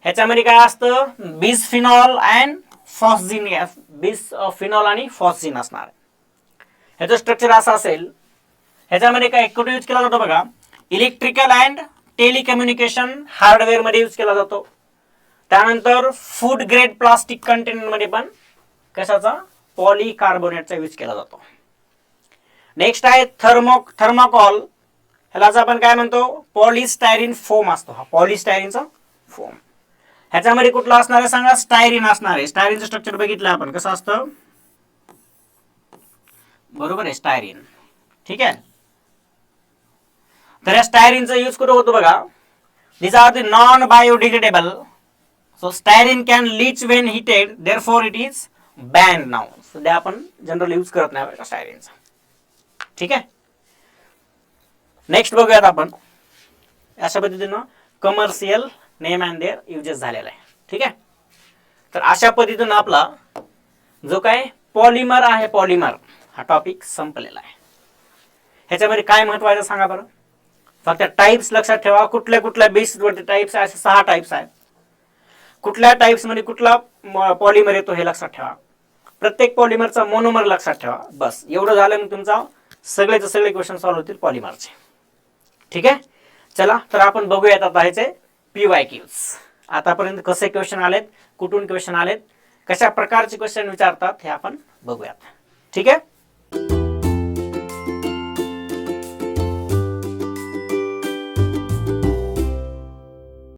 ह्याच्यामध्ये काय असतं, बिसफिनॉल अँड फॉस्झिन. बिसफिनॉल आणि फॉस्झिन असणार. ह्याचं स्ट्रक्चर असं असेल. ह्याच्यामध्ये काय कुठे यूज केला जातो बघा, इलेक्ट्रिकल अँड टेलिकम्युनिकेशन हार्डवेअर मध्ये यूज केला जातो. त्यानंतर फूड ग्रेड प्लास्टिक कंटेनर मध्ये पण कशाचा, पॉलीकार्बोनेटचा यूज केला जातो. नेक्स्ट आहे थर्मोकॉल. ह्याला आपण काय म्हणतो, पॉलिस्टायरीन फोम असतो. हा पॉलिस्टायरीनचा फोम. ह्याच्यामध्ये कुठला असणार आहे सांगा, स्टायरीन असणार आहे. स्टायरीनचं स्ट्रक्चर बघितलं आपण कसं असतं, बरोबर आहे, स्टायरीन. ठीक आहे. तर या स्टायरीनचा यूज कुठं होतो बघा, these are the non biodegradable, so styrene can leach when heated, therefore it is banned now. सध्या आपण जनरल यूज करत नाही बघा स्टायरीनचा. ठीक आहे. नेक्स्ट बघूयात आपण. अशा पद्धतीनं commercial name and their uses झालेला आहे. ठीक आहे. तर अशा पद्धतीनं आपला जो काय पॉलिमर आहे, पॉलिमर हा टॉपिक संपलेला आहे. ह्याच्यामध्ये काय महत्वाचं सांगा बरं. फक्त टाइप्स लक्षात ठेवा, कुठल्या कुठल्या बेसिसवरती टाइप्स आहे, असे 6 टाइप्स आहेत. कुठल्या टाइप्स मध्ये कुठला पॉलिमर येतो हे लक्षात ठेवा. प्रत्येक पॉलिमरचा मोनोमर लक्षात ठेवा. बस एवढं झालं मग तुमचा सगळेचे सगळे क्वेश्चन सॉल्व्ह होतील पॉलिमरचे. ठीक आहे. चला तर आपण बघूयात आता ह्याचे PYQs. आतापर्यंत कसे क्वेश्चन आलेत, कुठून क्वेश्चन आलेत, कशा प्रकारचे क्वेश्चन विचारतात हे आपण बघूयात. ठीक आहे.